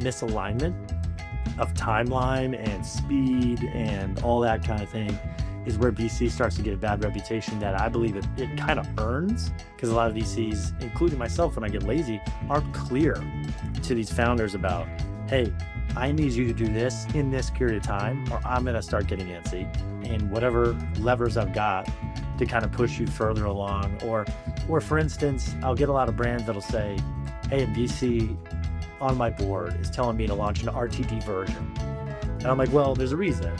misalignment of timeline and speed and all that kind of thing is where VC starts to get a bad reputation that I believe it kind of earns, because a lot of VCs, including myself when I get lazy, aren't clear to these founders about, hey, I need you to do this in this period of time, or I'm going to start getting antsy, and whatever levers I've got to kind of push you further along. Or for instance, I'll get a lot of brands that'll say, hey, a VC on my board is telling me to launch an RTD version. And I'm like, well, there's a reason.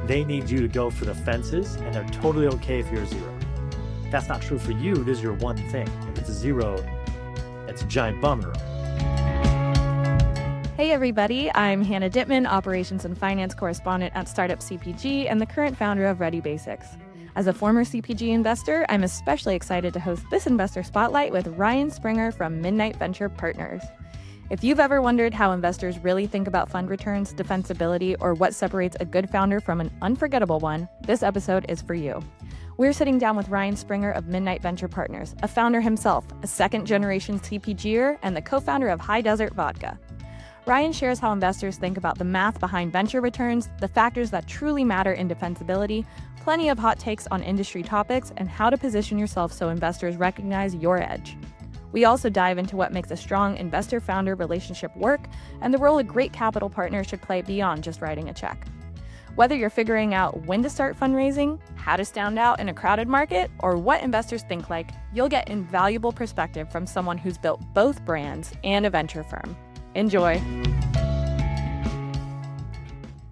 They need you to go for the fences, and they're totally okay if you're a zero. That's not true for you. It is your one thing. If it's a zero, it's a giant bummer. Hey everybody, I'm Hannah Dittman, Operations and Finance Correspondent at Startup CPG and the current founder of Ready Basics. As a former CPG investor, I'm especially excited to host this Investor Spotlight with Ryan Springer from Midnight Venture Partners. If you've ever wondered how investors really think about fund returns, defensibility, or what separates a good founder from an unforgettable one, this episode is for you. We're sitting down with Ryan Springer of Midnight Venture Partners, a founder himself, a second-generation CPGer, and the co-founder of High Desert Vodka. Ryan shares how investors think about the math behind venture returns, the factors that truly matter in defensibility, plenty of hot takes on industry topics, and how to position yourself so investors recognize your edge. We also dive into what makes a strong investor-founder relationship work and the role a great capital partner should play beyond just writing a check. Whether you're figuring out when to start fundraising, how to stand out in a crowded market, or what investors think like, you'll get invaluable perspective from someone who's built both brands and a venture firm. Enjoy.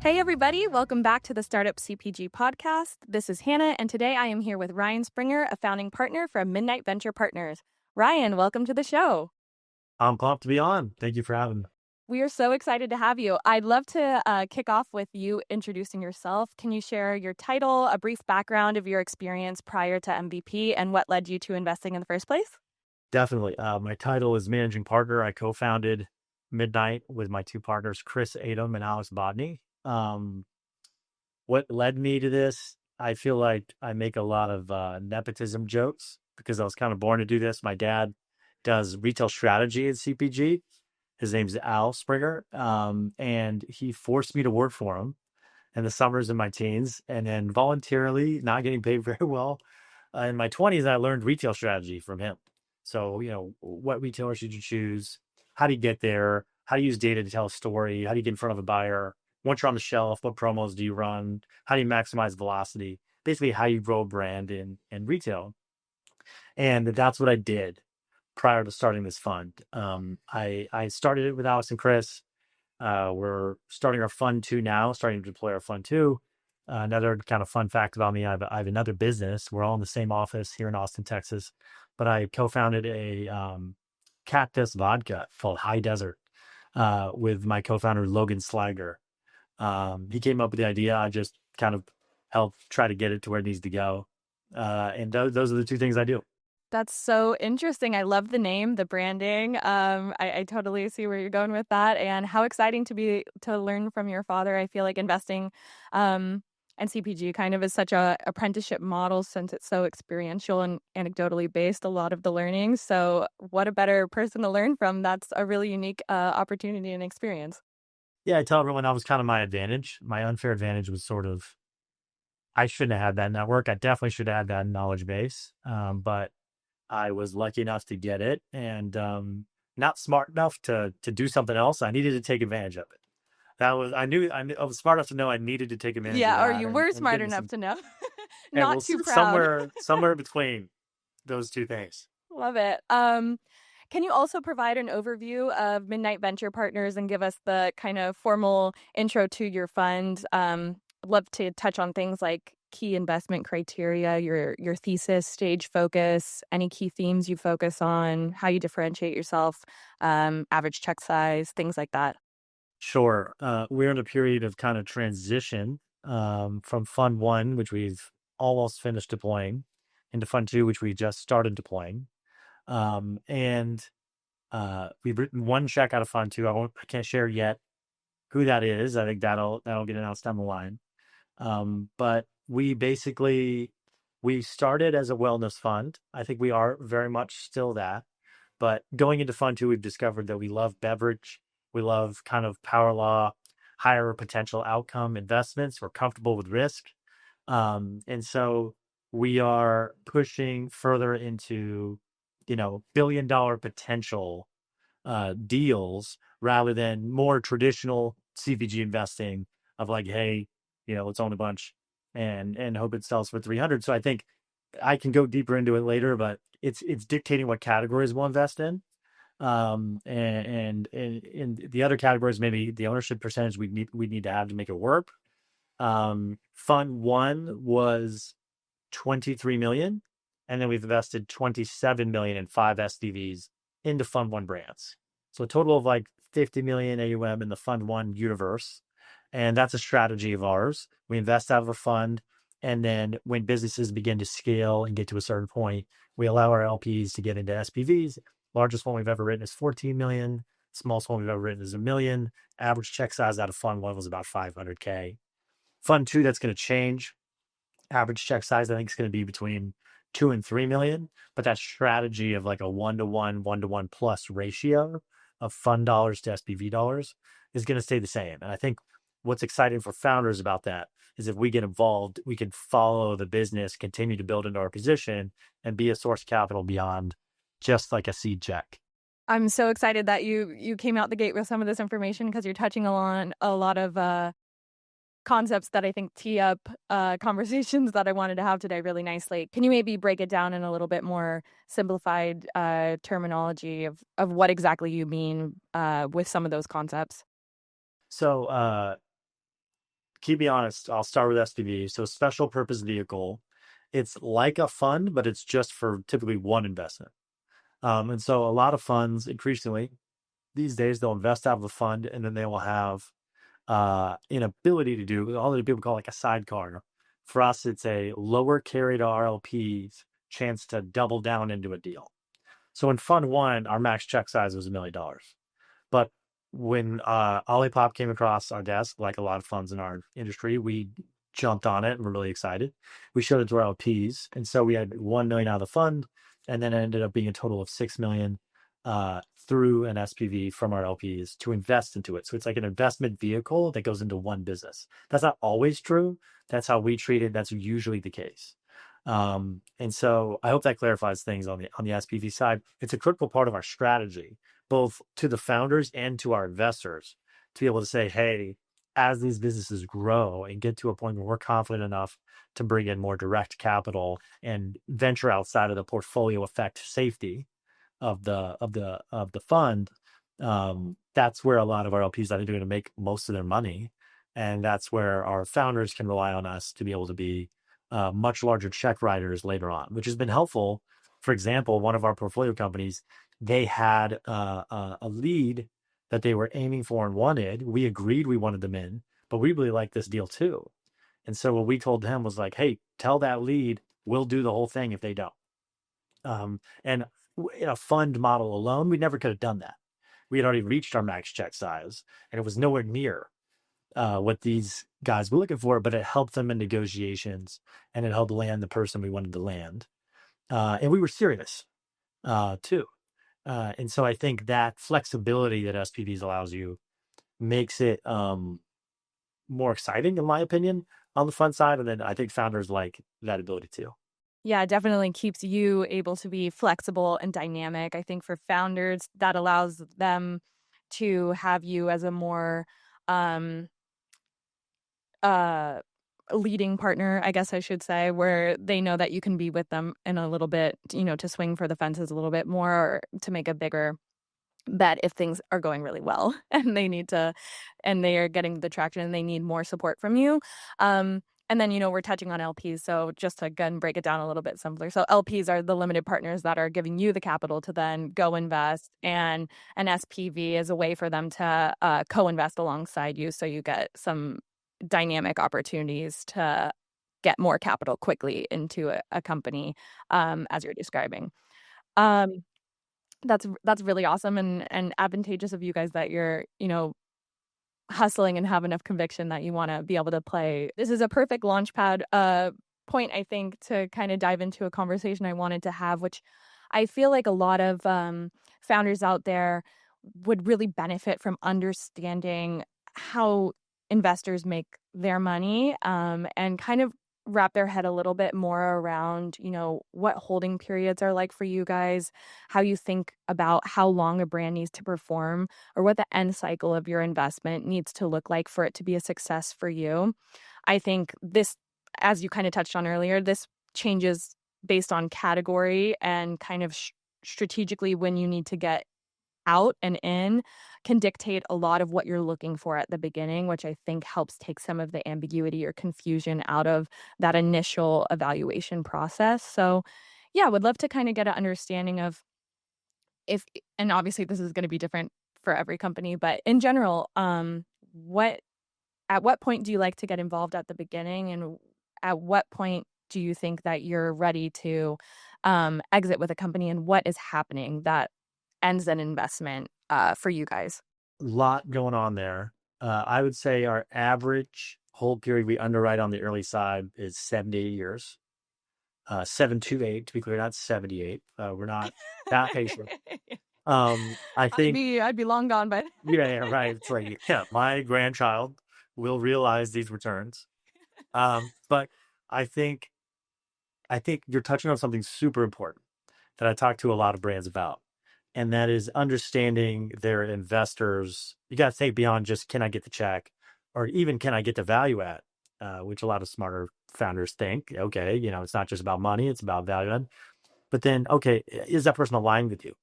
Hey everybody, welcome back to the Startup CPG podcast. This is Hannah, and today I am here with Ryan Springer, a founding partner from Midnight Venture Partners. Ryan, welcome to the show. I'm pumped to be on. Thank you for having me. We are so excited to have you. I'd love to kick off with you introducing yourself. Can you share your title, a brief background of your experience prior to MVP, and what led you to investing in the first place? Definitely. My title is Managing Partner. I co-founded Midnight with my two partners, Chris Adam and Alex Bodney. What led me to this? I feel like I make a lot of nepotism jokes because I was kind of born to do this. My dad does retail strategy at CPG. His name's Al Springer, and he forced me to work for him in the summers in my teens, and then voluntarily, not getting paid very well. In my 20s, I learned retail strategy from him. So, what retailer should you choose? How do you get there? How do you use data to tell a story? How do you get in front of a buyer? Once you're on the shelf, what promos do you run? How do you maximize velocity? Basically, how you grow a brand in retail. And that's what I did prior to starting this fund. I started it with Alex and Chris. We're starting our fund 2 now, starting to deploy our fund 2. Another kind of fun fact about me, I have another business. We're all in the same office here in Austin, Texas. But I co-founded a cactus vodka called High Desert with my co-founder, Logan Slager. He came up with the idea. I just kind of helped try to get it to where it needs to go. And those are the two things I do. That's so interesting. I love the name, the branding. I totally see where you're going with that, and how exciting to learn from your father. I feel like investing and CPG kind of is such a apprenticeship model since it's so experiential and anecdotally based, a lot of the learning. So what a better person to learn from. That's a really unique opportunity and experience. Yeah, I tell everyone that was kind of my advantage. My unfair advantage was sort of, I shouldn't have had that network. I definitely should have had that knowledge base. But I was lucky enough to get it, and not smart enough to do something else. I needed to take advantage of it. I was smart enough to know I needed to take advantage of that. Yeah, or you were smart enough to know. Yeah, Not too proud. somewhere between those two things. Love it. Can you also provide an overview of Midnight Venture Partners and give us the kind of formal intro to your fund? I'd love to touch on things like key investment criteria, your thesis, stage focus, any key themes you focus on, how you differentiate yourself, average check size, things like that. Sure. We're in a period of kind of transition from Fund 1, which we've almost finished deploying, into Fund 2, which we just started deploying. And we've written one check out of Fund 2. I can't share yet who that is. I think that'll get announced down the line. But we started as a wellness fund. I think we are very much still that. But going into Fund 2, we've discovered that we love beverage We love kind of power law, higher potential outcome investments. We're comfortable with risk. And so we are pushing further into, billion-dollar potential deals rather than more traditional CPG investing of like, hey, let's own a bunch and hope it sells for 300. So I think I can go deeper into it later, but it's dictating what categories we'll invest in. And the other categories, maybe the ownership percentage we need to have to make it work. Fund one was 23 million, and then we've invested 27 million in 5 SPVs into Fund One brands. So a total of like 50 million AUM in the Fund One universe. And that's a strategy of ours. We invest out of a fund, and then when businesses begin to scale and get to a certain point, we allow our LPs to get into SPVs. Largest one we've ever written is 14 million. Smallest one we've ever written is 1 million. Average check size out of Fund One was about 500K. Fund Two, that's going to change. Average check size, I think, is going to be between 2 and 3 million. But that strategy of like a 1-to-1 plus ratio of fund dollars to SPV dollars is going to stay the same. And I think what's exciting for founders about that is if we get involved, we can follow the business, continue to build into our position, and be a source of capital beyond just like a seed check. I'm so excited that you came out the gate with some of this information, because you're touching on a lot of concepts that I think tee up conversations that I wanted to have today really nicely. Can you maybe break it down in a little bit more simplified terminology of what exactly you mean with some of those concepts? So keep me honest, I'll start with SPV. So special purpose vehicle, it's like a fund, but it's just for typically one investment. And so a lot of funds increasingly these days, they'll invest out of a fund, and then they will have an ability to do all that people call like a sidecar. For us, it's a lower carry to RLPs chance to double down into a deal. So in Fund One, our max check size was $1 million. But when Olipop came across our desk, like a lot of funds in our industry, we jumped on it and we're really excited. We showed it to our LPs, and so we had 1 million out of the fund, and then it ended up being a total of 6 million through an SPV from our LPs to invest into it. So it's like an investment vehicle that goes into one business. That's not always true. That's how we treat it. That's usually the case. And so I hope that clarifies things on the SPV side. It's a critical part of our strategy, both to the founders and to our investors, to be able to say, hey, as these businesses grow and get to a point where we're confident enough to bring in more direct capital and venture outside of the portfolio effect safety of the fund, that's where a lot of our LPs, I think, are going to make most of their money, and that's where our founders can rely on us to be able to be much larger check writers later on, which has been helpful. For example, one of our portfolio companies, they had a lead that they were aiming for and wanted. We agreed we wanted them in, but we really like this deal too. And so what we told them was like, hey, tell that lead we'll do the whole thing if they don't. And in a fund model alone, we never could have done that. We had already reached our max check size, and it was nowhere near what these guys were looking for, but it helped them in negotiations, and it helped land the person we wanted to land. And we were serious too. And so I think that flexibility that SPVs allows you makes it more exciting, in my opinion, on the fund side. And then I think founders like that ability too. Yeah, it definitely keeps you able to be flexible and dynamic. I think for founders, that allows them to have you as a more um, leading partner, I guess I should say, where they know that you can be with them in a little bit, to swing for the fences a little bit more, or to make a bigger bet if things are going really well and they are getting the traction and they need more support from you. And then, we're touching on LPs. So just to, again, break it down a little bit simpler. So LPs are the limited partners that are giving you the capital to then go invest. And an SPV is a way for them to co-invest alongside you. So you get some dynamic opportunities to get more capital quickly into a company, as you're describing. That's really awesome and advantageous of you guys that you're, hustling and have enough conviction that you want to be able to play. This is a perfect launchpad point, I think, to kind of dive into a conversation I wanted to have, which I feel like a lot of founders out there would really benefit from understanding how investors make their money, and kind of wrap their head a little bit more around, what holding periods are like for you guys, how you think about how long a brand needs to perform, or what the end cycle of your investment needs to look like for it to be a success for you. I think this, as you kind of touched on earlier, this changes based on category and kind of strategically when you need to get out and in can dictate a lot of what you're looking for at the beginning, which I think helps take some of the ambiguity or confusion out of that initial evaluation process. So, yeah, would love to kind of get an understanding of if, and obviously this is going to be different for every company, but in general, what at what point do you like to get involved at the beginning, and at what point do you think that you're ready to exit with a company, and what is happening that ends an investment for you guys? Lot going on there. I would say our average hold period we underwrite on the early side is 7 to 8 years. 7 to 8, to be clear, not 78. We're not that patient. I think, I'd be long gone, but yeah, yeah, right. It's like, yeah, my grandchild will realize these returns. But I think, I think you're touching on something super important that I talk to a lot of brands about, and that is understanding their investors. You got to think beyond just can I get the check, or even can I get the value add, which a lot of smarter founders think. Okay, it's not just about money; it's about value add. But then, okay, is that person aligned with you?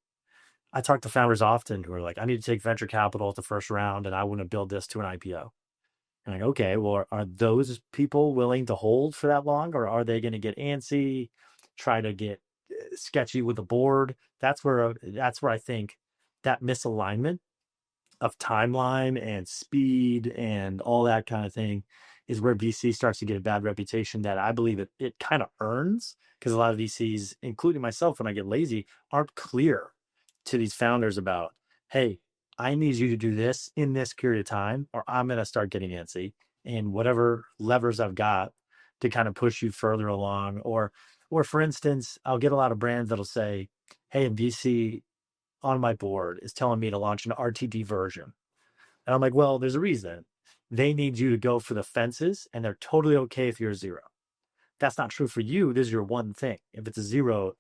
I talk to founders often who are like, I need to take venture capital at the first round, and I want to build this to an IPO. And like, okay, well, are those people willing to hold for that long, or are they going to get antsy, try to get sketchy with the board? That's where I think that misalignment of timeline and speed and all that kind of thing is where VC starts to get a bad reputation that I believe it kind of earns, because a lot of VCs, including myself, when I get lazy, aren't clear to these founders about, hey, I need you to do this in this period of time, or I'm going to start getting antsy, and whatever levers I've got to kind of push you further along. Or for instance, I'll get a lot of brands that'll say, hey, a VC on my board is telling me to launch an RTD version. And I'm like, well, there's a reason. They need you to go for the fences, and they're totally okay if you're a zero. That's not true for you. This is your one thing. If it's a zero,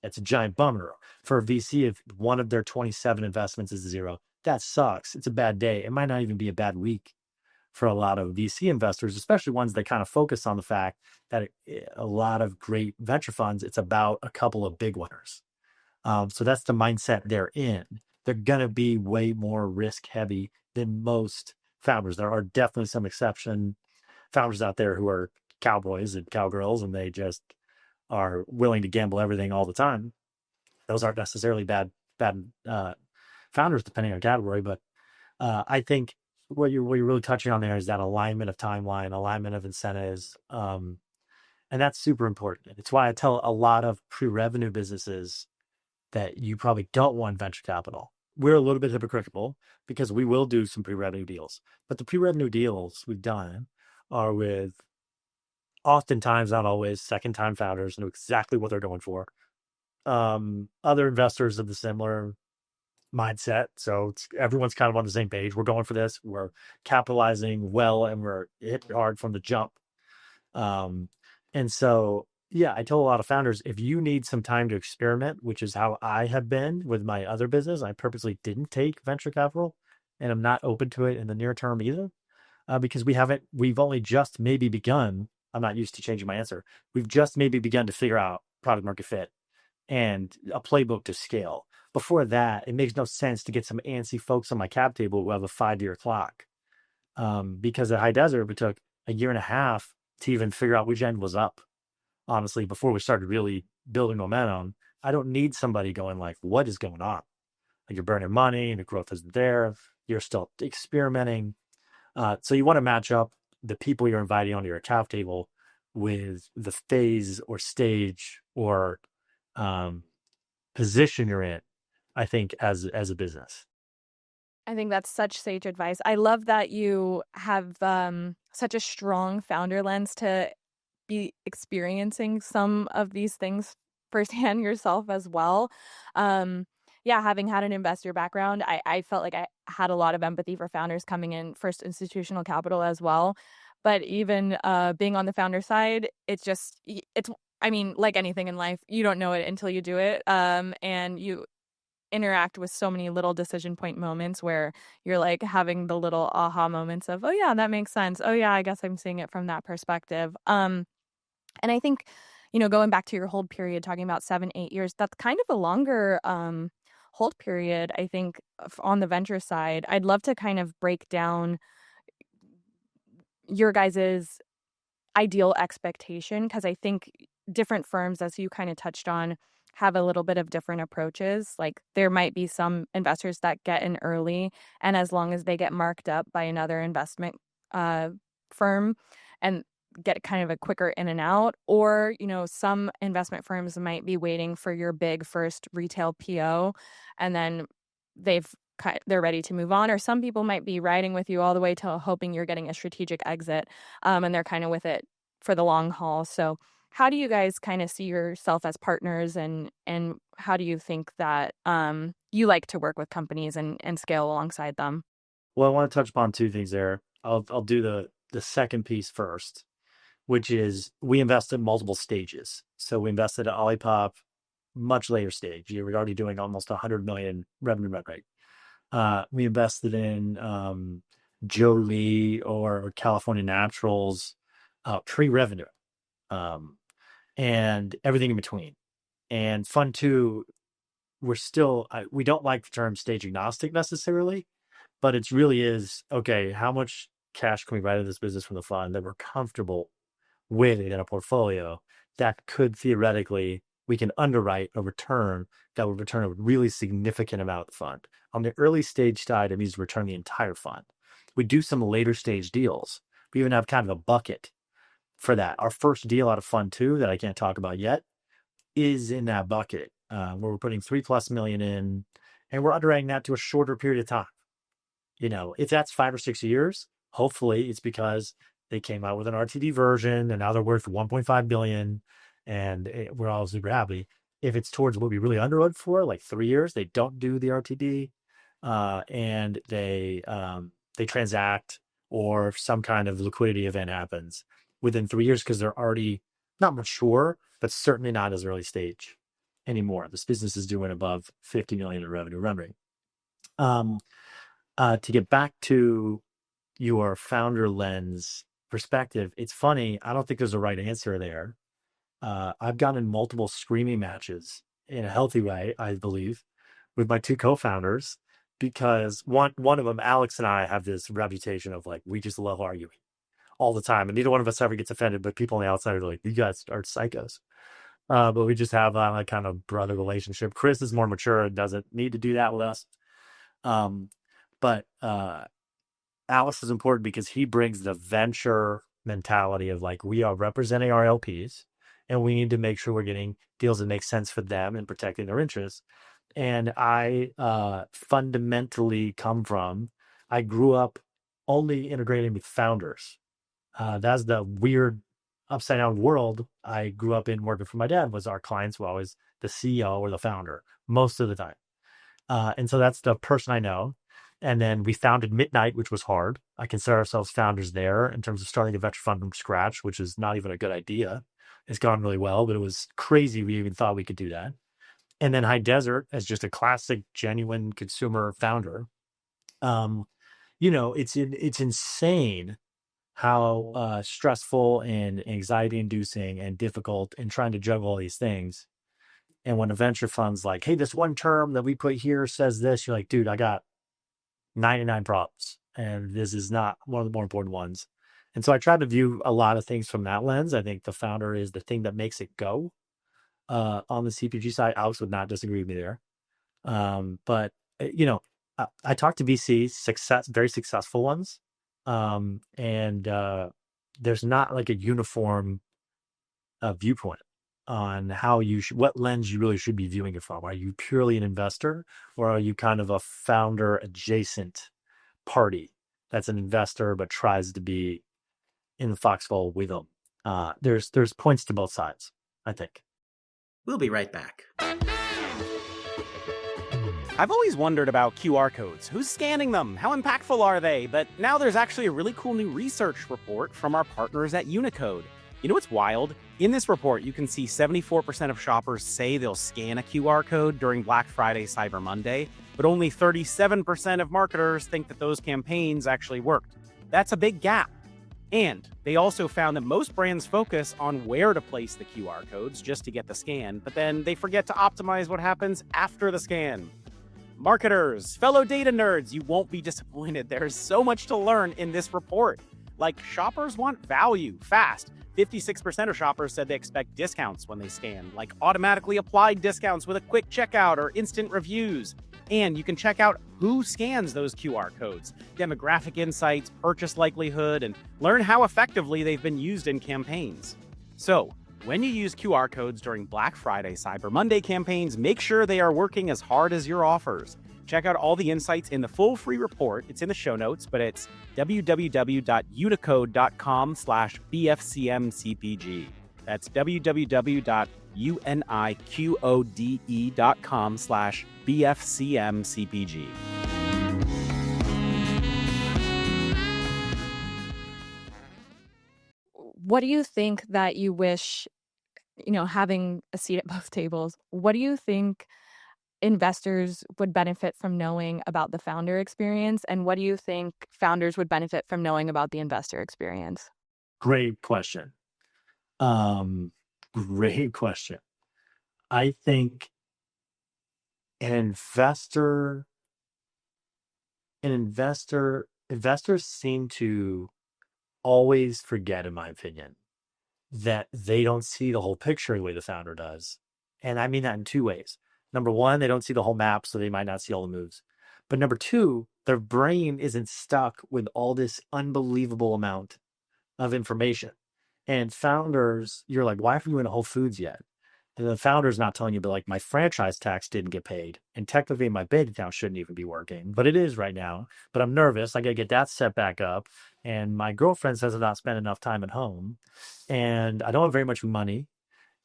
it's a giant bummer. For a VC, if one of their 27 investments is a zero, that sucks. It's a bad day. It might not even be a bad week for a lot of VC investors, especially ones that kind of focus on the fact that a lot of great venture funds, it's about a couple of big winners. So that's the mindset they're in. They're going to be way more risk heavy than most founders. There are definitely some exception founders out there who are cowboys and cowgirls, and they just are willing to gamble everything all the time. Those aren't necessarily bad founders, depending on category. But I think what you're really touching on there is that alignment of timeline, alignment of incentives, and that's super important. It's why I tell a lot of pre-revenue businesses that you probably don't want venture capital. We're a little bit hypocritical because we will do some pre-revenue deals, but the pre-revenue deals we've done are with, oftentimes, not always, second-time founders know exactly what they're going for. Other investors of the similar mindset, so everyone's kind of on the same page. We're going for this. We're capitalizing well, and we're hitting hard from the jump. And so, yeah, I tell a lot of founders, if you need some time to experiment, which is how I have been with my other business, I purposely didn't take venture capital, and I'm not open to it in the near term either, because we've only just maybe begun. I'm not used to changing my answer. We've just maybe begun to figure out product market fit and a playbook to scale. Before that, it makes no sense to get some antsy folks on my cap table who have a 5-year clock. Because at High Desert, it took a year and a half to even figure out which end was up, honestly, before we started really building momentum. I don't need somebody going like, what is going on? Like, you're burning money and the growth isn't there. You're still experimenting. So you want to match up the people you're inviting onto your cap table with the phase or stage or position you're in, I think, as a business. I think that's such sage advice. I love that you have such a strong founder lens to be experiencing some of these things firsthand yourself as well. yeah, having had an investor background, I felt like I had a lot of empathy for founders coming in first institutional capital as well. But even being on the founder side, it's I mean, like anything in life, you don't know it until you do it. And you interact with so many little decision point moments where you're like having the little aha moments of, oh yeah, that makes sense. Oh yeah, I guess I'm seeing it from that perspective. And I think, going back to your hold period, talking about 7, 8 years, that's kind of a longer hold period, I think, on the venture side. I'd love to kind of break down your guys's ideal expectation, because I think different firms, as you kind of touched on, have a little bit of different approaches. Like there might be some investors that get in early, and as long as they get marked up by another investment uh, firm and get kind of a quicker in and out, or some investment firms might be waiting for your big first retail PO, and then they're ready to move on. Or some people might be riding with you all the way till hoping you're getting a strategic exit, and they're kind of with it for the long haul. So how do you guys kind of see yourself as partners, and how do you think that you like to work with companies and scale alongside them? Well, I want to touch upon two things there. I'll do the second piece first, which is we invest in multiple stages. So we invested at Olipop, much later stage. You were already doing almost 100 million revenue run rate. We invested in Jolie or California Naturals, pre-revenue, um, and everything in between. And Fund 2, we don't like the term stage agnostic necessarily, but it really is, okay, how much cash can we write in this business from the fund that we're comfortable with in a portfolio that could theoretically, we can underwrite a return that would return a really significant amount of the fund. On the early stage side, it means return the entire fund. We do some later stage deals. We even have kind of a bucket for that. Our first deal out of Fund 2 that I can't talk about yet is in that bucket, where we're putting 3+ million in, and we're underwriting that to a shorter period of time. If that's 5 or 6 years, hopefully it's because they came out with an RTD version and now they're worth 1.5 billion, and we're all super happy. If it's towards what we really underwrote for, like 3 years, they don't do the RTD, and they transact, or some kind of liquidity event happens within 3 years because they're already not mature, but certainly not as early stage anymore. This business is doing above 50 million in revenue run rate. To get back to your founder lens perspective, it's funny. I don't think there's a right answer there. I've gotten in multiple screaming matches in a healthy way, I believe, with my two co-founders, because one of them, Alex, and I have this reputation of like, we just love arguing all the time, and neither one of us ever gets offended, but people on the outside are like, you guys are psychos. But we just have a kind of brother relationship. Chris is more mature and doesn't need to do that with us. But Alice is important because he brings the venture mentality of like, we are representing our LPs and we need to make sure we're getting deals that make sense for them and protecting their interests. And I fundamentally I grew up only integrating with founders. That's the weird upside down world I grew up in working for my dad. Was our clients were always the CEO or the founder most of the time. And so that's the person I know. And then we founded Midnight, which was hard. I consider ourselves founders there in terms of starting a venture fund from scratch, which is not even a good idea. It's gone really well, but it was crazy we even thought we could do that. And then High Desert as just a classic, genuine consumer founder. It's insane how stressful and anxiety inducing and difficult and trying to juggle all these things. And when a venture fund's like, hey, this one term that we put here says this, you're like, dude, I got 99 problems, and this is not one of the more important ones. And so I try to view a lot of things from that lens. I think the founder is the thing that makes it go. On the CPG side, Alex would not disagree with me there. But I talked to VCs, very successful ones, and there's not like a uniform viewpoint on what lens you really should be viewing it from. Are you purely an investor, or are you kind of a founder adjacent party that's an investor but tries to be in the foxhole with them? There's points to both sides, I think. We'll be right back. I've always wondered about QR codes. Who's scanning them? How impactful are they? But now there's actually a really cool new research report from our partners at Unicode. You know what's wild? In this report, you can see 74% of shoppers say they'll scan a QR code during Black Friday, Cyber Monday, but only 37% of marketers think that those campaigns actually worked. That's a big gap. And they also found that most brands focus on where to place the QR codes just to get the scan, but then they forget to optimize what happens after the scan. Marketers, fellow data nerds, you won't be disappointed. There's so much to learn in this report. Like, shoppers want value fast. 56% of shoppers said they expect discounts when they scan, like automatically applied discounts with a quick checkout or instant reviews. And you can check out who scans those QR codes, demographic insights, purchase likelihood, and learn how effectively they've been used in campaigns. So, when you use QR codes during Black Friday, Cyber Monday campaigns, make sure they are working as hard as your offers. Check out all the insights in the full free report. It's in the show notes, but it's www.unicode.com/BFCMCPG. That's www.unicode.com/BFCMCPG. What do you think that you wish, having a seat at both tables, what do you think investors would benefit from knowing about the founder experience? And what do you think founders would benefit from knowing about the investor experience? Great question. Great question. I think an investors seem to always forget, in my opinion, that they don't see the whole picture the way the founder does. And I mean that in two ways. Number one, they don't see the whole map, so they might not see all the moves. But number two, their brain isn't stuck with all this unbelievable amount of information. And founders, you're like, why haven't you in Whole Foods yet? And the founder's not telling you, but like, my franchise tax didn't get paid. And technically my bank account shouldn't even be working, but it is right now. But I'm nervous. I got to get that set back up. And my girlfriend says I've not spent enough time at home. And I don't have very much money.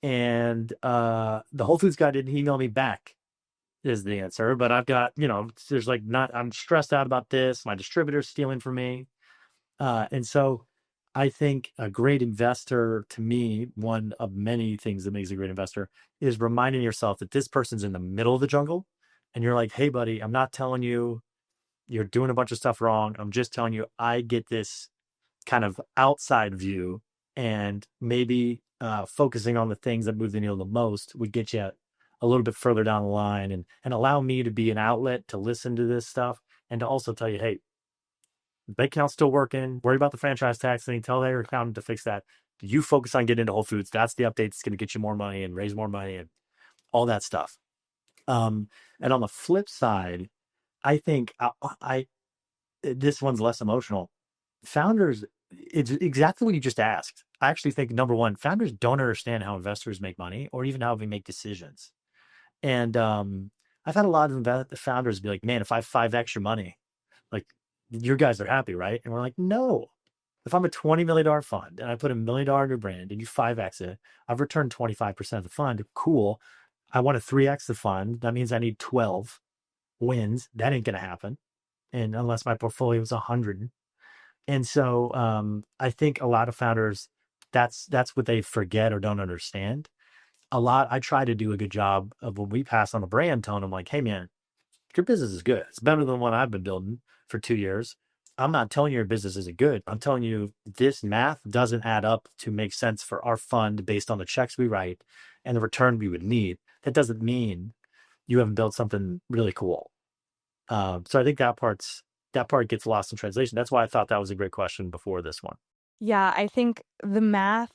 And the Whole Foods guy didn't email me back is the answer. But I've got, there's like I'm stressed out about this. My distributor's stealing from me. And so I think a great investor, to me, one of many things that makes a great investor is reminding yourself that this person's in the middle of the jungle. And you're like, hey, buddy, I'm not telling you you're doing a bunch of stuff wrong. I'm just telling you I get this kind of outside view, and maybe focusing on the things that move the needle the most would get you a little bit further down the line and allow me to be an outlet to listen to this stuff and to also tell you, hey, the bank account's still working. Worry about the franchise tax thing. Tell their accountant to fix that. You focus on getting into Whole Foods. That's the update that's going to get you more money and raise more money and all that stuff. And on the flip side, I think this one's less emotional. Founders, it's exactly what you just asked. I actually think, number one, founders don't understand how investors make money or even how we make decisions. And I've had a lot of founders be like, man, if I have 5x your money, like, you guys are happy, right? And we're like, no. If I'm a $20 million fund and I put $1 million in your brand and you 5x it, I've returned 25% of the fund. Cool. I want to 3x the fund. That means I need 12 wins. That ain't going to happen. And unless my portfolio is 100. And so I think a lot of founders, that's what they forget or don't understand. I try to do a good job of when we pass on a brand, telling them like, hey man, your business is good. It's better than the one I've been building for 2 years. I'm not telling you your business isn't good. I'm telling you this math doesn't add up to make sense for our fund based on the checks we write and the return we would need. That doesn't mean you haven't built something really cool. So I think that part gets lost in translation. That's why I thought that was a great question before this one. Yeah, I think the math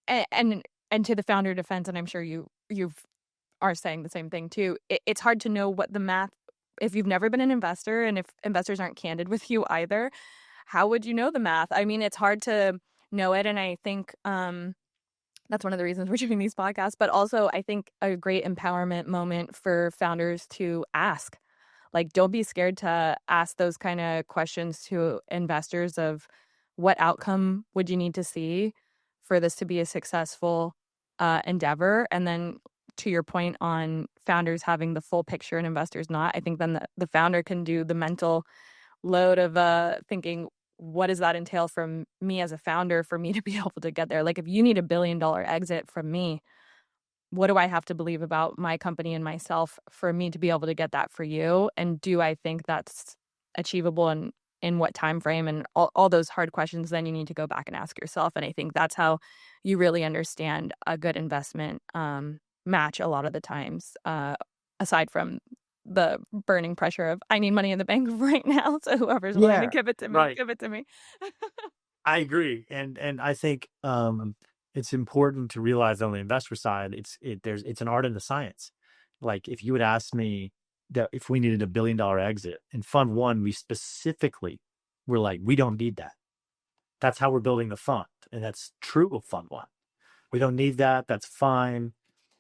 and to the founder defense, and I'm sure you are saying the same thing too. It's hard to know what the math, if you've never been an investor and if investors aren't candid with you either, how would you know the math? I mean, it's hard to know it. And I think that's one of the reasons we're doing these podcasts. But also, I think a great empowerment moment for founders to ask. Like, don't be scared to ask those kind of questions to investors of what outcome would you need to see for this to be a successful endeavor? And then to your point on founders having the full picture and investors not, I think then the founder can do the mental load of thinking, what does that entail from me as a founder for me to be able to get there? Like if you need $1 billion exit from me, what do I have to believe about my company and myself for me to be able to get that for you? And do I think that's achievable, and in what time frame, and all those hard questions then you need to go back and ask yourself. And I think that's how you really understand a good investment match a lot of the times, aside from the burning pressure of I need money in the bank right now, so whoever's willing to give it to me, right. give it to me. I agree, and I think it's important to realize on the investor side, it's an art and a science. Like if you would ask me that if we needed $1 billion exit in Fund One, we specifically were like, we don't need that. That's how we're building the fund, and that's true of Fund One. We don't need that. That's fine.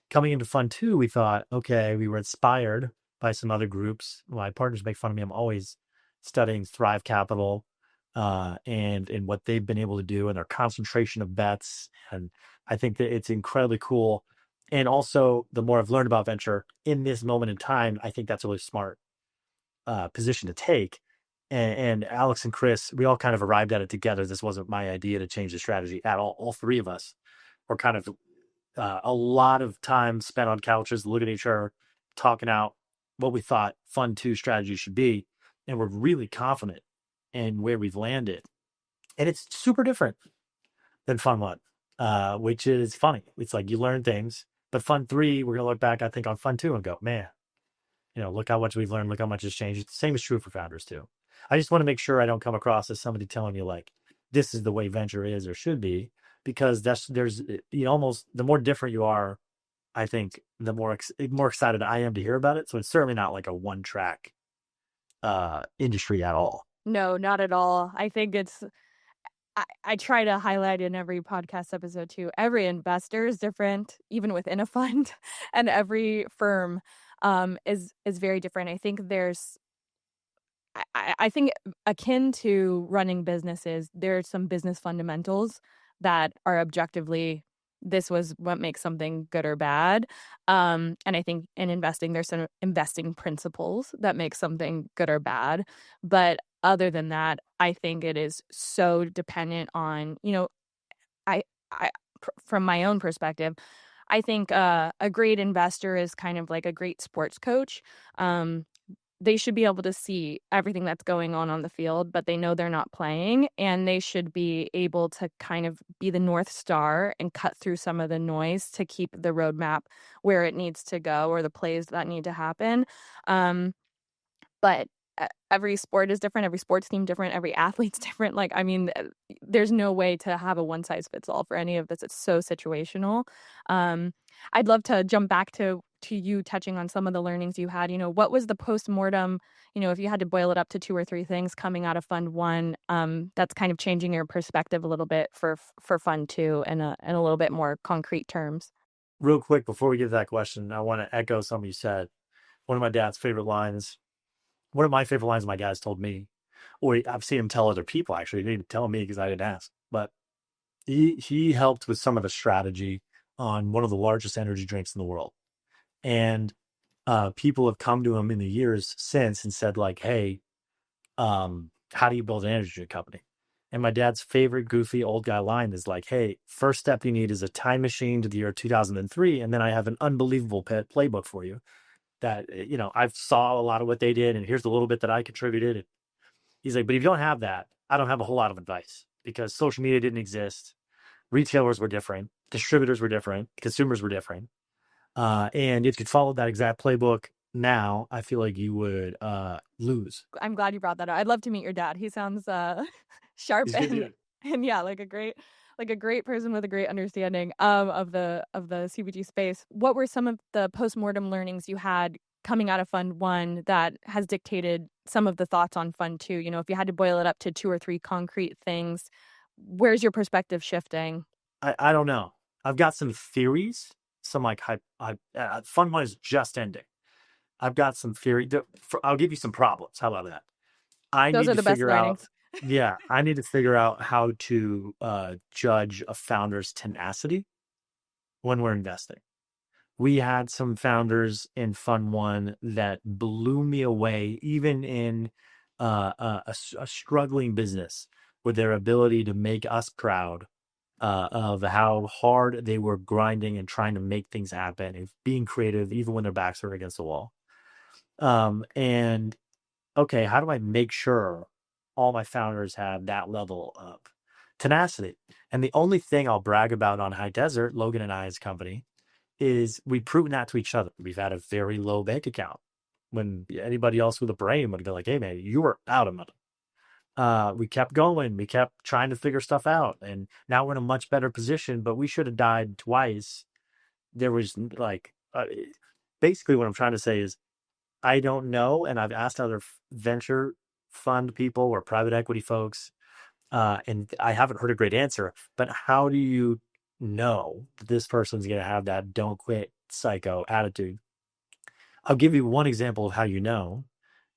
Coming into Fund Two, we thought, okay, we were inspired by some other groups. My partners make fun of me. I'm always studying Thrive Capital and what they've been able to do and their concentration of bets. And I think that it's incredibly cool. And also, the more I've learned about venture in this moment in time, I think that's a really smart position to take. And Alex and Chris, we all kind of arrived at it together. This wasn't my idea to change the strategy at all. All three of us were kind of a lot of time spent on couches, looking at each other, talking out what we thought Fund Two strategy should be. And we're really confident in where we've landed. And it's super different than Fund One, which is funny. It's like you learn things, but Fund Three, we're going to look back, I think, on Fund Two and go, man, look how much we've learned, look how much has changed. The same is true for founders too. I just want to make sure I don't come across as somebody telling you like, this is the way venture is or should be, because there's almost the more different you are, I think the more excited I am to hear about it. So it's certainly not like a one track industry at all. No, not at all. I think I try to highlight in every podcast episode too, every investor is different, even within a fund, and every firm is very different. I think I think akin to running businesses, there are some business fundamentals that are objectively, this was what makes something good or bad. And I think in investing, there's some investing principles that make something good or bad. But other than that, I think it is so dependent on, I from my own perspective, I think a great investor is kind of like a great sports coach. They should be able to see everything that's going on the field, but they know they're not playing, and they should be able to kind of be the North Star and cut through some of the noise to keep the roadmap where it needs to go, or the plays that need to happen. But every sport is different, every sports team different, every athlete's different. Like, I mean, there's no way to have a one size fits all for any of this. It's so situational. I'd love to jump back to you touching on some of the learnings you had. What was the post-mortem, if you had to boil it up to 2 or 3 things coming out of Fund One, that's kind of changing your perspective a little bit for Fund Two in a little bit more concrete terms. Real quick, before we get to that question, I want to echo something you said. One of my dad's favorite lines, one of my favorite lines my dad's told me, or I've seen him tell other people, actually. He didn't tell me because I didn't ask, but he helped with some of the strategy on one of the largest energy drinks in the world. And people have come to him in the years since and said like, hey, how do you build an energy drink company? And my dad's favorite goofy old guy line is like, hey, first step you need is a time machine to the year 2003. And then I have an unbelievable playbook for you that, I've saw a lot of what they did. And here's a little bit that I contributed. And he's like, but if you don't have that, I don't have a whole lot of advice, because social media didn't exist. Retailers were different. Distributors were different. Consumers were different. And if you followed that exact playbook now, I feel like you would lose. I'm glad you brought that up. I'd love to meet your dad. He sounds sharp and yeah, like a great person with a great understanding of the CPG space. What were some of the postmortem learnings you had coming out of Fund One that has dictated some of the thoughts on Fund Two? If you had to boil it up to 2 or 3 concrete things, where's your perspective shifting? I don't know. I've got some theories. Some like Fund One is just ending. I've got some theory. I'll give you some problems. How about that? Those are the best learnings. Yeah, I need to figure out how to judge a founder's tenacity when we're investing. we had some founders in Fund One that blew me away, even in a struggling business, with their ability to make us proud of how hard they were grinding and trying to make things happen and being creative, even when their backs were against the wall. And okay, how do I make sure all my founders have that level of tenacity? And the only thing I'll brag about on High Desert, Logan and I's company, is we've proven that to each other. We've had a very low bank account when anybody else with a brain would be like, hey, man, you were out of money. We kept going. We kept trying to figure stuff out. And now we're in a much better position, but we should have died twice. There was like, basically what I'm trying to say is I don't know. And I've asked other venture fund people or private equity folks, and I haven't heard a great answer, but how do you know that this person's going to have that don't quit psycho attitude? I'll give you one example of how you know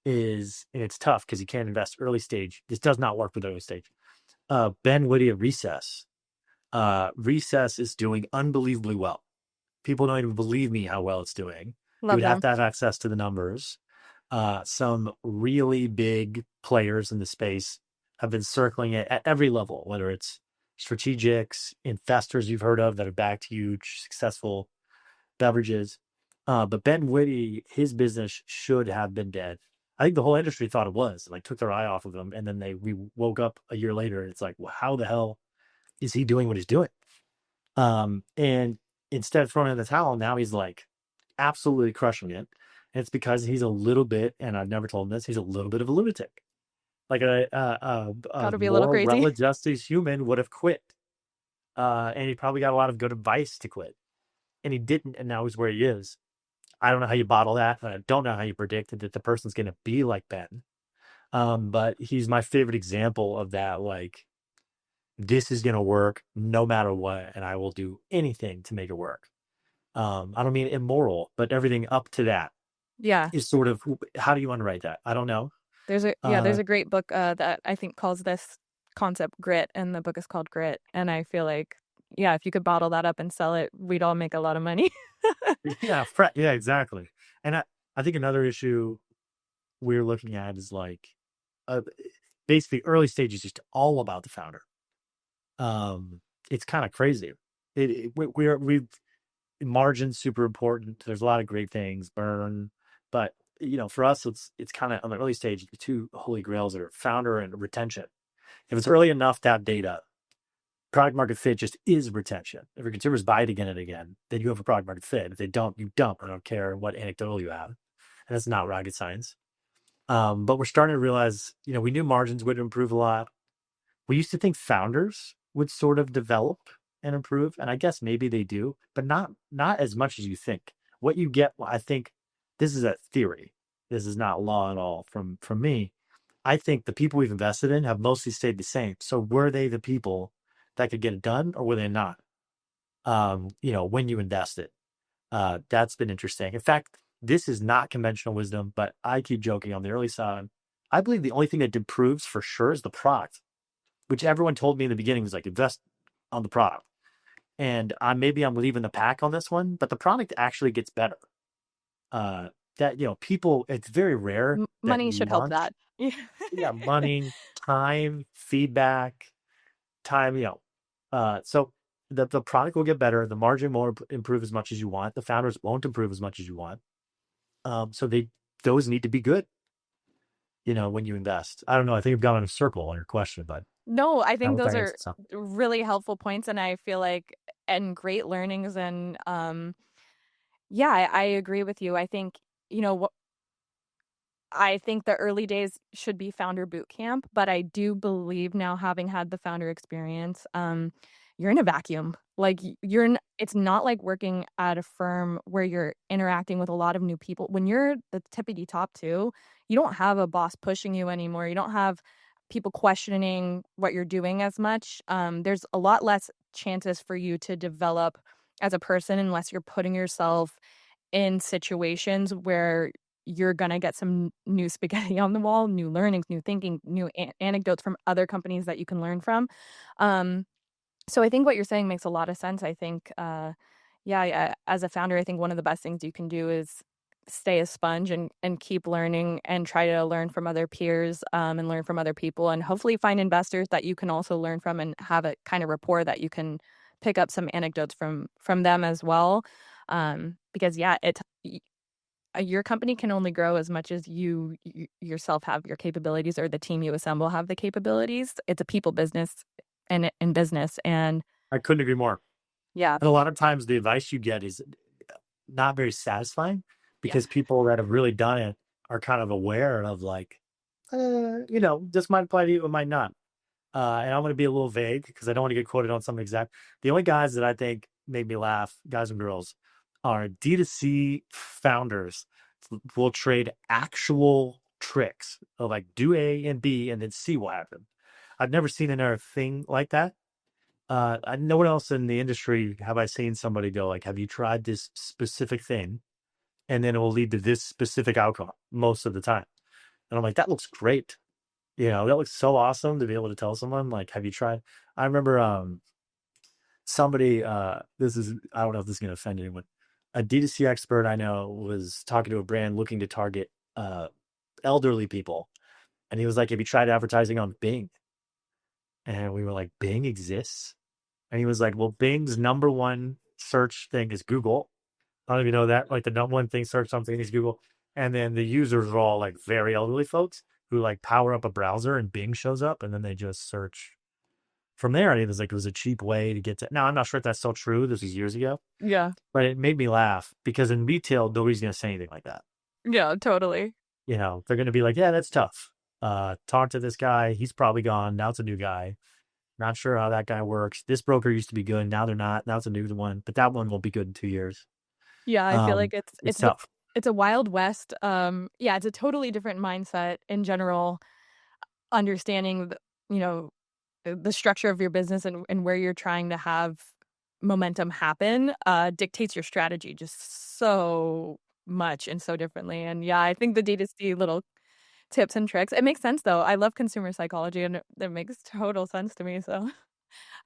is, and it's tough because you can't invest early stage. This does not work with early stage. Ben Whitty of Recess. Recess is doing unbelievably well. People don't even believe me how well it's doing. You Love would have them. to have access to the numbers. Some really big players in the space have been circling it at every level, whether it's strategics, investors you've heard of that have backed huge, successful beverages. But Ben Whitty, his business should have been dead. I think the whole industry thought it was, like took their eye off of him. And then we woke up a year later and it's like, well, how the hell is he doing what he's doing? And instead of throwing in the towel, now he's like absolutely crushing it. And it's because he's a little bit, and I've never told him this, he's a little bit of a lunatic. Like a Gotta be a little more crazy. well-adjusted human would have quit. And he probably got a lot of good advice to quit. And he didn't, and now he's where he is. I don't know how you bottle that. And I don't know how you predicted that the person's going to be like Ben. But he's my favorite example of that. Like, this is going to work no matter what, and I will do anything to make it work. I don't mean immoral, but everything up to that Yeah. is sort of, how do you underwrite that? I don't know. There's Uh, a great book that I think calls this concept grit, and the book is called Grit. And I feel like, yeah, if you could bottle that up and sell it, we'd all make a lot of money. yeah, yeah, exactly. And I think another issue we're looking at is like, uh, basically early stage is just all about the founder. It's kind of crazy. We've margin's super important. There's a lot of great things, burn, but for us, it's kind of on the early stage. The two holy grails are founder and retention. If it's early enough to have data, product market fit just is retention. If your consumers buy it again and again, then you have a product market fit. If they don't, you don't. I don't care what anecdotal you have, and that's not rocket science. But we're starting to realize, we knew margins would improve a lot. We used to think founders would sort of develop and improve, and I guess maybe they do, but not as much as you think. What you get, I think, this is a theory. This is not law at all from me. I think the people we've invested in have mostly stayed the same. So were they the people that could get it done, or were they not? When you invest it, that's been interesting. In fact, this is not conventional wisdom, but I keep joking on the early side. I believe the only thing that improves for sure is the product, which everyone told me in the beginning was like, invest on the product. And maybe I'm leaving the pack on this one, but the product actually gets better. That people, it's very rare that Money you should help launch. that. Yeah. Yeah, money, time, feedback, time. So the product will get better. The margin won't improve as much as you want. The founders won't improve as much as you want. So those need to be good. When you invest. I don't know. I think I've gone in a circle on your question, but No, I I think hope those that are answers something. really helpful points, and I feel like, and great learnings. And yeah, I agree with you. I think, I think the early days should be founder boot camp, but I do believe now, having had the founder experience, you're in a vacuum. Like it's not like working at a firm where you're interacting with a lot of new people. When you're the tippity top two, you don't have a boss pushing you anymore. You don't have people questioning what you're doing as much. There's a lot less chances for you to develop as a person unless you're putting yourself in situations where you're gonna get some new spaghetti on the wall, new learnings, new thinking, new anecdotes from other companies that you can learn from. So I think what you're saying makes a lot of sense. I think, Yeah, as a founder, I think one of the best things you can do is stay a sponge and keep learning and try to learn from other peers, and learn from other people, and hopefully find investors that you can also learn from and have a kind of rapport that you can pick up some anecdotes from them as well. Because yeah, your company can only grow as much as you yourself have your capabilities, or the team you assemble have the capabilities. It's a people business and in business, and I couldn't agree more. yeah, And a lot of times the advice you get is not very satisfying yeah, because people that have really done it are kind of aware of like, this might apply to you, it might not. And I'm going to be a little vague because I don't want to get quoted on something exact. The only guys that I think made me laugh, guys and girls, are D2C founders will trade actual tricks of like do A and B and then C will happen. I've never seen another thing like that. No one else in the industry have I seen somebody go like, have you tried this specific thing? And then it will lead to this specific outcome most of the time. And I'm like, that looks great. That looks so awesome to be able to tell someone like, have you tried? I remember somebody, I don't know if this is going to offend anyone. A D2C expert I know was talking to a brand looking to target elderly people. And he was like, have you tried advertising on Bing? And we were like, Bing exists? And he was like, well, Bing's number one search thing is Google. I don't even know that. Like the number one thing search something is Google. And then the users are all like very elderly folks who like power up a browser and Bing shows up and then they just search from there. And it was a cheap way to get to. Now, I'm not sure if that's still true. This was years ago. yeah, But it made me laugh because in retail, nobody's going to say anything like that. yeah, totally. They're going to be like, yeah, that's tough. Talk to this guy. He's probably gone. Now it's a new guy. Not sure how that guy works. This broker used to be good. Now they're not. Now it's a new one, but that one won't be good in 2 years. Yeah, I feel like It's tough. it's a wild west. Yeah, it's a totally different mindset in general. Understanding the structure of your business and where you're trying to have momentum happen dictates your strategy just so much and so differently. And yeah, I think the D2C little tips and tricks. It makes sense though. I love consumer psychology and it makes total sense to me. So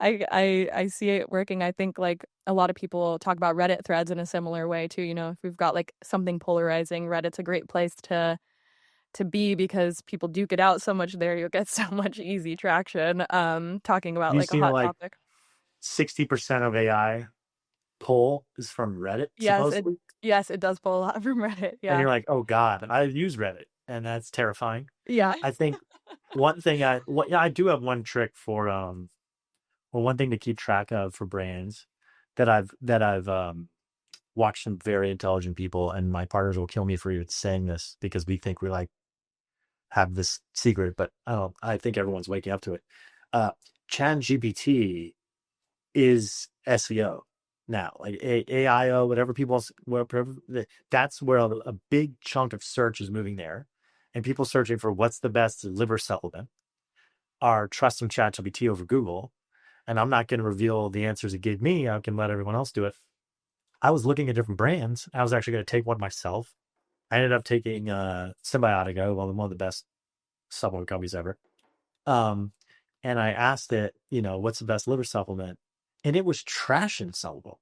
I see it working. I think like a lot of people talk about Reddit threads in a similar way too. If we've got like something polarizing, Reddit's a great place to be because people duke it out so much there. You'll get so much easy traction talking about You like a see hot like topic. 60% of AI pull is from Reddit, Yes, supposedly. yes, it does pull a lot from Reddit. And Yeah. you're like, oh God, I use Reddit. And that's terrifying. Yeah. I think one thing I do have one trick for one thing to keep track of for brands that I've watched some very intelligent people, and my partners will kill me for saying this because we think we like have this secret, but I think everyone's waking up to it. ChatGPT is SEO now, like AIO, whatever that's where a big chunk of search is moving there, and people searching for what's the best liver supplement are trusting ChatGPT over Google. And I'm not going to reveal the answers it gave me. I can let everyone else do it. I was looking at different brands. I was actually going to take one myself. I ended up taking Symbiotica, one of the best supplement companies ever. And I asked it, what's the best liver supplement? And it was trash insoluble.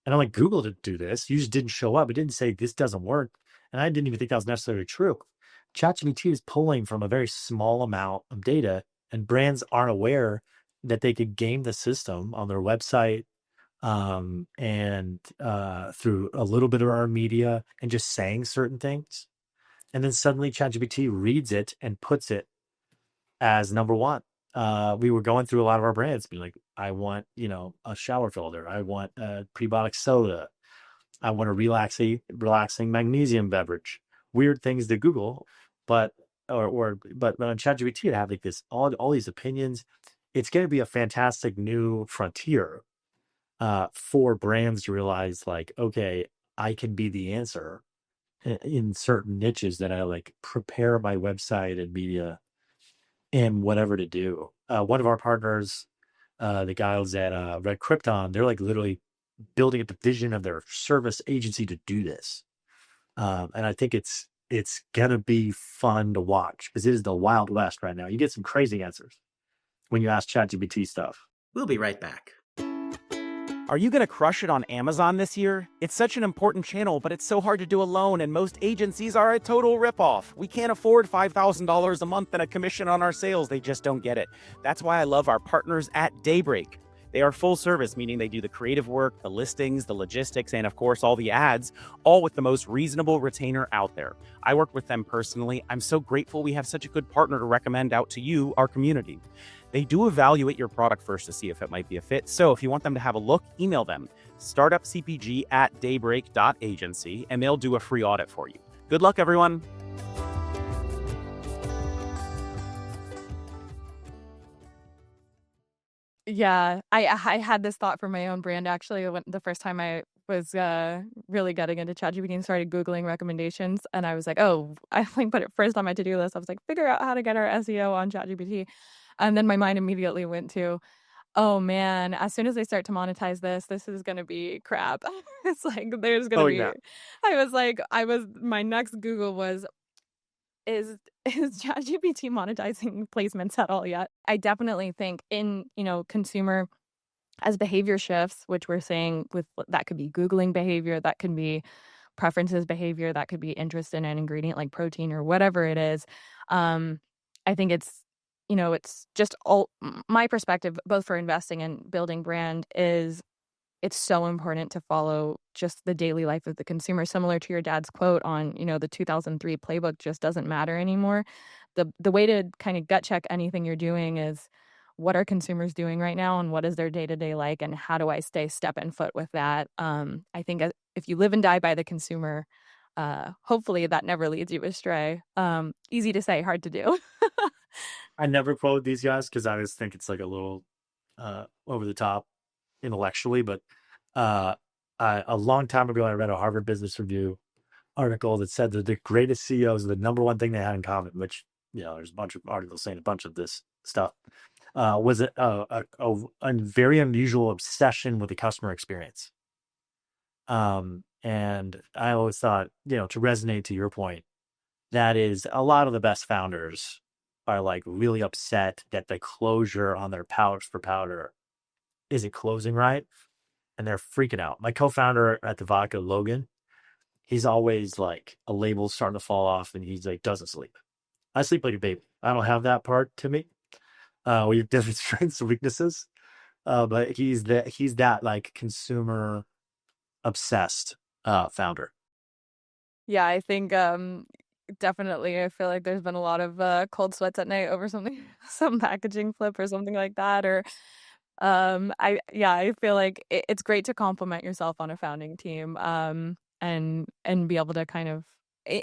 And I'm like, Google didn't do this. You just didn't show up. It didn't say this doesn't work. And I didn't even think that was necessarily true. ChatGPT is pulling from a very small amount of data, and brands aren't aware that they could game the system on their website and through a little bit of our media and just saying certain things. And then suddenly ChatGPT reads it and puts it as number one. We were going through a lot of our brands, be like, I want, a shower filter. I want a prebiotic soda. I want a relaxing magnesium beverage. Weird things to Google, but on ChatGPT it have like this all these opinions. It's going to be a fantastic new frontier for brands to realize like, okay, I can be the answer in certain niches that I like prepare my website and media and whatever to do. One of our partners, the guys at Red Krypton, they're like literally building a division of their service agency to do this. And I think it's gonna be fun to watch because it is the Wild West right now. You get some crazy answers when you ask ChatGPT stuff. We'll be right back. Are you going to crush it on Amazon this year? It's such an important channel, but it's so hard to do alone, and most agencies are a total ripoff. We can't afford $5,000 a month and a commission on our sales. They just don't get it. That's why I love our partners at Daybreak. They are full service, meaning they do the creative work, the listings, the logistics, and of course, all the ads, all with the most reasonable retainer out there. I work with them personally. I'm so grateful we have such a good partner to recommend out to you, our community. They do evaluate your product first to see if it might be a fit. So if you want them to have a look, email them startupcpg@daybreak.agency, and they'll do a free audit for you. Good luck, everyone. Yeah, I had this thought for my own brand actually when the first time I was really getting into ChatGPT and started Googling recommendations, and I was like, oh, I like put it first on my to-do list. I was like, figure out how to get our SEO on ChatGPT. And then my mind immediately went to, oh man, as soon as they start to monetize this, this is going to be crap. It's like, there's going to Oh be, yeah. my next Google was, is ChatGPT monetizing placements at all yet? I definitely think in, consumer as behavior shifts, which we're saying with that could be Googling behavior, that could be preferences behavior, that could be interest in an ingredient like protein or whatever it is. I think it's just all my perspective, both for investing and building brand, is it's so important to follow just the daily life of the consumer. Similar to your dad's quote on, the 2003 playbook just doesn't matter anymore. The way to kind of gut check anything you're doing is what are consumers doing right now and what is their day-to-day like and how do I stay step and foot with that? I think if you live and die by the consumer, hopefully that never leads you astray. Easy to say, hard to do. I never quote these guys because I always think it's like a little over the top intellectually, but a long time ago, I read a Harvard Business Review article that said that the greatest CEOs, the number one thing they had in common, which, there's a bunch of articles saying a bunch of this stuff, was a very unusual obsession with the customer experience. And I always thought, to resonate to your point, that is a lot of the best founders are like really upset that the closure on their pouch for powder isn't closing right. And they're freaking out. My co-founder at the Vodka, Logan, he's always like a label's starting to fall off and he's like, doesn't sleep. I sleep like a baby. I don't have that part to me. We have different strengths and weaknesses. But he's that like consumer obsessed founder. Yeah, I think definitely I feel like there's been a lot of cold sweats at night over something, some packaging flip or something like that. Or I feel like it's great to compliment yourself on a founding team and be able to kind of,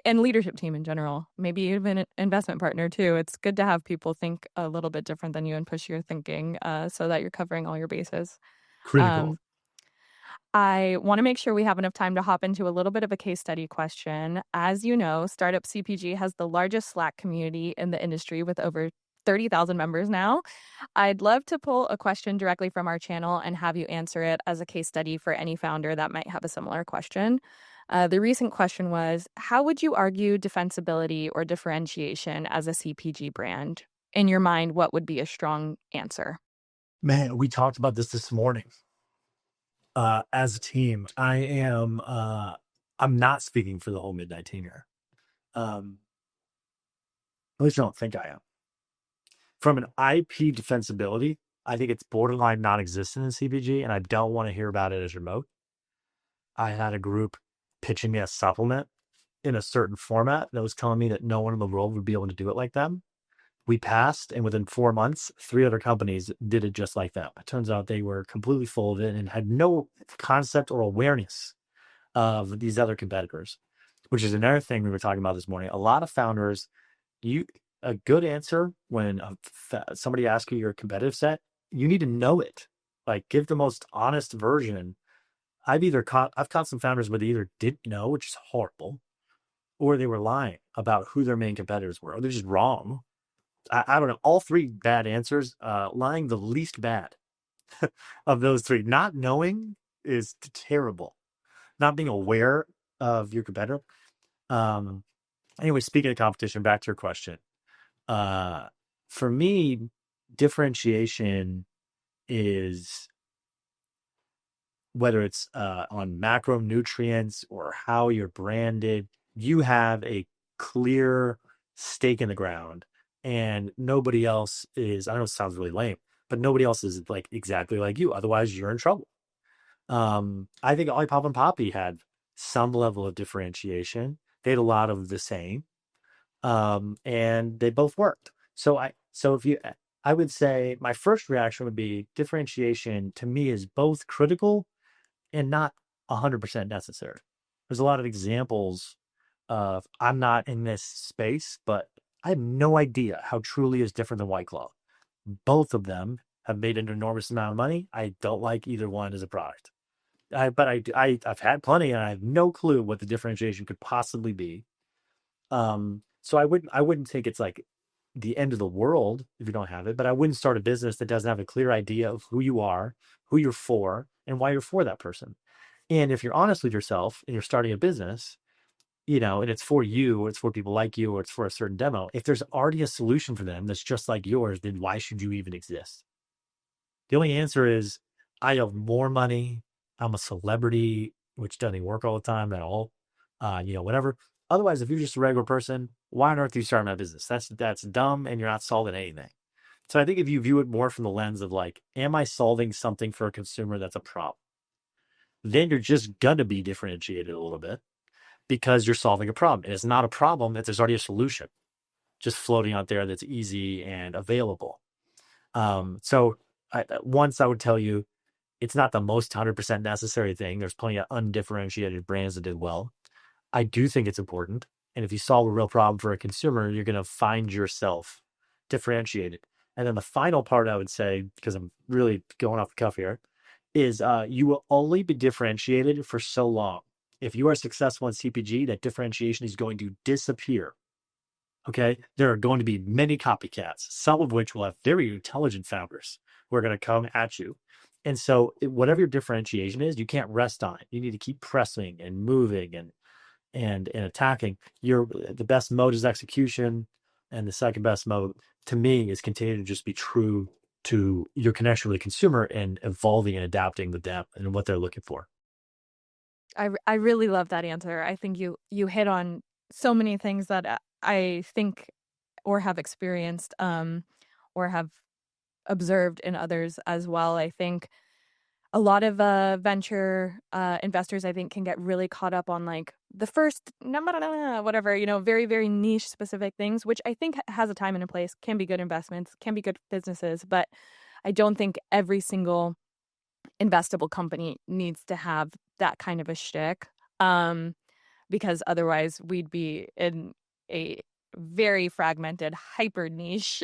and leadership team in general, maybe even an investment partner too. It's good to have people think a little bit different than you and push your thinking so that you're covering all your bases. Critical. I want to make sure we have enough time to hop into a little bit of a case study question. As you know, Startup CPG has the largest Slack community in the industry with over 30,000 members now. I'd love to pull a question directly from our channel and have you answer it as a case study for any founder that might have a similar question. The recent question was, how would you argue defensibility or differentiation as a CPG brand? In your mind, what would be a strong answer? Man, we talked about this morning. As a team, I'm not speaking for the whole midnight team here. At least I don't think I am. From an IP defensibility, I think it's borderline non-existent in CPG, and I don't want to hear about it as remote. I had a group pitching me a supplement in a certain format that was telling me that no one in the world would be able to do it like them. We passed, and within 4 months, 3 other companies did it just like that. It turns out they were completely full of it and had no concept or awareness of these other competitors, which is another thing we were talking about this morning. A lot of founders, a good answer when somebody asks you your competitive set, you need to know it. Like, give the most honest version. I've caught some founders where they either didn't know, which is horrible, or they were lying about who their main competitors were, or they're just wrong. I don't know. All 3 bad answers. Lying the least bad of those 3. Not knowing is terrible. Not being aware of your competitor. Anyway, speaking of competition, back to your question. For me, differentiation is whether it's on macronutrients or how you're branded, you have a clear stake in the ground, and nobody else is. I know it sounds really lame, but nobody else is like exactly like you. Otherwise, you're in trouble. I think Olipop and Poppy had some level of differentiation. They had a lot of the same, and they both worked. So if you, I would say my first reaction would be differentiation to me is both critical and not 100% necessary. There's a lot of examples of I'm not in this space, but I have no idea how Truly is different than White Claw. Both of them have made an enormous amount of money. I don't like either one as a product. I've had plenty, and I have no clue what the differentiation could possibly be. So I wouldn't think it's like the end of the world if you don't have it, but I wouldn't start a business that doesn't have a clear idea of who you are, who you're for, and why you're for that person. And if you're honest with yourself and you're starting a business, and it's for you, or it's for people like you, or it's for a certain demo, if there's already a solution for them that's just like yours, then why should you even exist? The only answer is I have more money. I'm a celebrity, which doesn't work all the time at all. Whatever. Otherwise, if you're just a regular person, why on earth are you starting a business? That's dumb, and you're not solving anything. So I think if you view it more from the lens of like, am I solving something for a consumer that's a problem? Then you're just gonna be differentiated a little bit because you're solving a problem. And it's not a problem that there's already a solution just floating out there that's easy and available. So once I would tell you, it's not the most 100% necessary thing. There's plenty of undifferentiated brands that did well. I do think it's important. And if you solve a real problem for a consumer, you're going to find yourself differentiated. And then the final part I would say, because I'm really going off the cuff here, is you will only be differentiated for so long. If you are successful in CPG, that differentiation is going to disappear. Okay. There are going to be many copycats, some of which will have very intelligent founders who are going to come at you. And so whatever your differentiation is, you can't rest on it. You need to keep pressing and moving and attacking. The best mode is execution. And the second best mode to me is continue to just be true to your connection with the consumer and evolving and adapting with them and what they're looking for. I really love that answer. I think you hit on so many things that I think or have experienced or have observed in others as well. I think a lot of venture investors, I think, can get really caught up on like the first whatever, very, very niche specific things, which I think has a time and a place, can be good investments, can be good businesses. But I don't think every single investable company needs to have that kind of a shtick, because otherwise we'd be in a very fragmented, hyper niche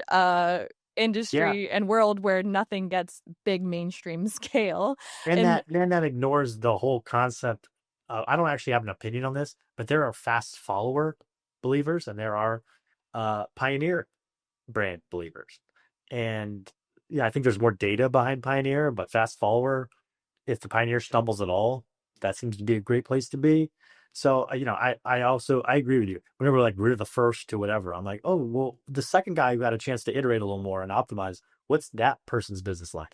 industry and world where nothing gets big mainstream scale. And that ignores the whole concept. I don't actually have an opinion on this, but there are fast follower believers and there are pioneer brand believers. And yeah, I think there's more data behind pioneer, but fast follower, if the pioneer stumbles at all, that seems to be a great place to be. So, I agree with you. Whenever we're like rid of the first to whatever, I'm like, oh, well, the second guy who had a chance to iterate a little more and optimize, what's that person's business like?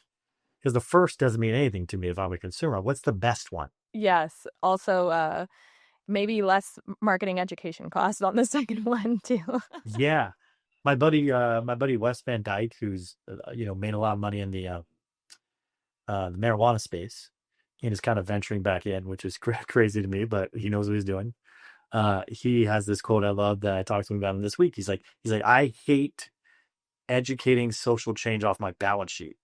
Because the first doesn't mean anything to me if I'm a consumer. What's the best one? Yes. Also, maybe less marketing education costs on the second one too. Yeah. My buddy Wes Van Dyke, who's, made a lot of money in the marijuana space and is kind of venturing back in, which is crazy to me, but he knows what he's doing. He has this quote I love that I talked to him about him this week. He's like, I hate educating social change off my balance sheet,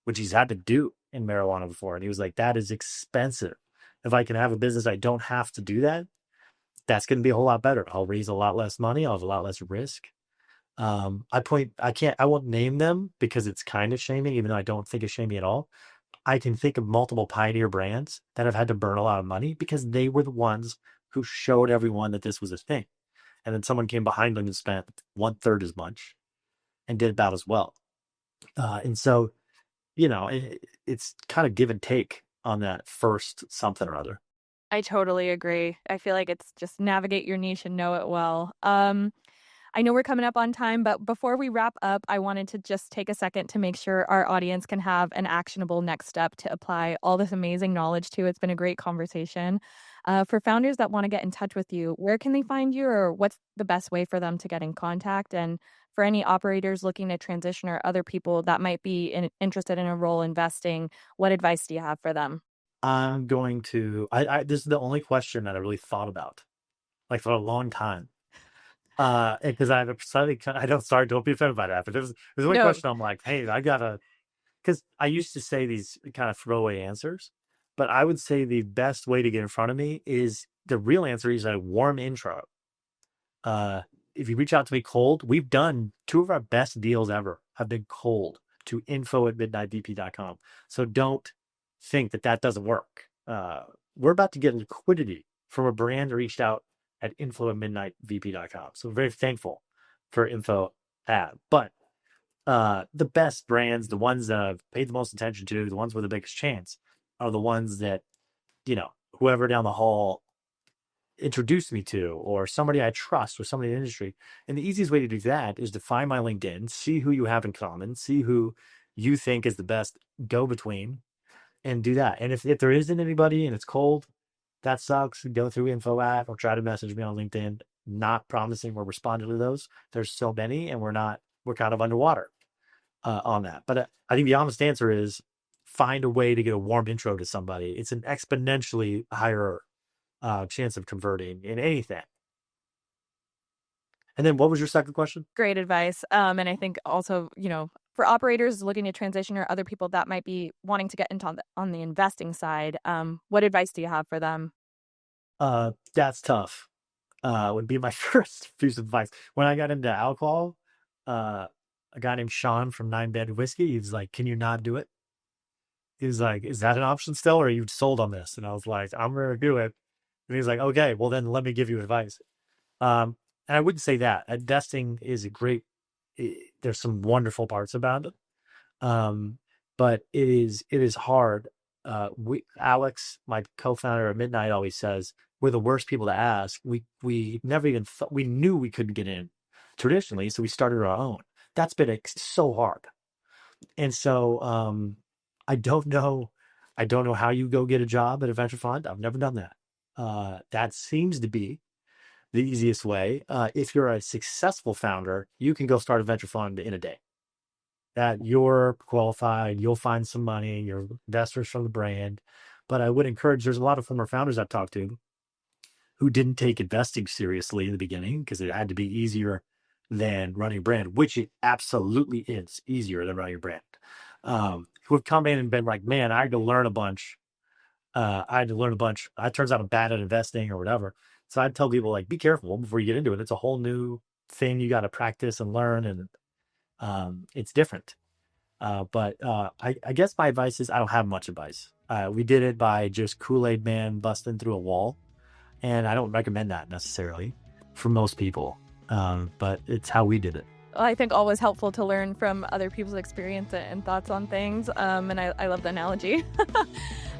which he's had to do in marijuana before. And he was like, that is expensive. If I can have a business, I don't have to do that. That's going to be a whole lot better. I'll raise a lot less money. I'll have a lot less risk. I won't name them because it's kind of shaming, even though I don't think it's shaming at all. I can think of multiple pioneer brands that have had to burn a lot of money because they were the ones who showed everyone that this was a thing. And then someone came behind them and spent 1/3 as much and did about as well. And so, it's kind of give and take on that first something or other. I totally agree. I feel like it's just navigate your niche and know it well. I know we're coming up on time, but before we wrap up, I wanted to just take a second to make sure our audience can have an actionable next step to apply all this amazing knowledge to. It's been a great conversation. For founders that want to get in touch with you, where can they find you, or what's the best way for them to get in contact? And for any operators looking to transition or other people that might be interested in a role investing, what advice do you have for them? I'm going to, this is the only question that I really thought about, like for a long time. Because I decided, I don't be offended by that, but there's one No. question I'm like, hey, because I used to say these kind of throwaway answers, but I would say the best way to get in front of me is the real answer is a warm intro. If you reach out to me cold, we've done 2 of our best deals ever have been cold to info@midnightvp.com. So don't think that doesn't work. We're about to get liquidity from a brand that reached out at info@midnightvp.com. So very thankful for info at. But the best brands, the ones that I've paid the most attention to, the ones with the biggest chance, are the ones that, whoever down the hall introduced me to, or somebody I trust, or somebody in the industry. And the easiest way to do that is to find my LinkedIn, see who you have in common, see who you think is the best go-between, and do that. And if there isn't anybody and it's cold, that sucks. Go through info at, or try to message me on LinkedIn. Not promising we're responding to those. There's so many, and we're kind of underwater on that. But I think the honest answer is find a way to get a warm intro to somebody. It's an exponentially higher chance of converting in anything. And then what was your second question? Great advice. And I think also, for operators looking to transition or other people that might be wanting to get into on the investing side, what advice do you have for them? That's tough. Would be my first piece of advice. When I got into alcohol, a guy named Sean from 9 Bed Whiskey, he was like, "Can you not do it?" He was like, "Is that an option still, or are you sold on this?" And I was like, "I'm going to do it." And he's like, "Okay, well then let me give you advice." And I wouldn't say that. Investing is there's some wonderful parts about it. But it is hard. Alex, my co-founder at Midnight, always says we're the worst people to ask. We never even we knew we couldn't get in traditionally, so we started our own. That's been so hard. And so I don't know how you go get a job at a venture fund. I've never done that. That seems to be the easiest way. If you're a successful founder, you can go start a venture fund in a day. That you're qualified, you'll find some money, your investors from the brand. But I would encourage, there's a lot of former founders I've talked to who didn't take investing seriously in the beginning because it had to be easier than running a brand, which it absolutely is easier than running a brand. Who have come in and been like, man, I had to learn a bunch. It turns out I'm bad at investing or whatever. So I'd tell people, like, be careful before you get into it. It's a whole new thing you got to practice and learn, and it's different. But I guess my advice is I don't have much advice. We did it by just Kool-Aid man busting through a wall, and I don't recommend that necessarily for most people. But it's how we did it. I think always helpful to learn from other people's experience and thoughts on things. And I love the analogy.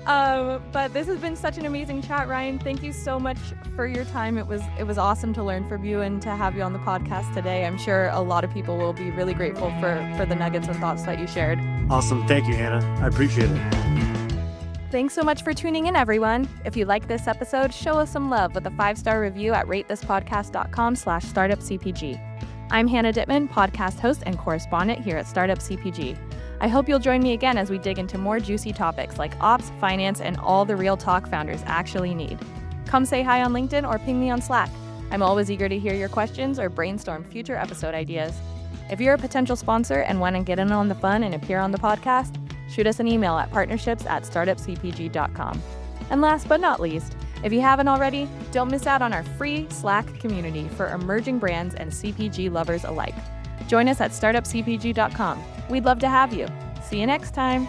But this has been such an amazing chat, Ryan. Thank you so much for your time. It was awesome to learn from you and to have you on the podcast today. I'm sure a lot of people will be really grateful for the nuggets and thoughts that you shared. Awesome. Thank you, Hannah. I appreciate it. Thanks so much for tuning in, everyone. If you like this episode, show us some love with a 5-star review at ratethispodcast.com/startupcpg. I'm Hannah Dittman, podcast host and correspondent here at Startup CPG. I hope you'll join me again as we dig into more juicy topics like ops, finance, and all the real talk founders actually need. Come say hi on LinkedIn or ping me on Slack. I'm always eager to hear your questions or brainstorm future episode ideas. If you're a potential sponsor and want to get in on the fun and appear on the podcast, shoot us an email at partnerships@startupcpg.com. And last but not least, if you haven't already, don't miss out on our free Slack community for emerging brands and CPG lovers alike. Join us at startupcpg.com. We'd love to have you. See you next time.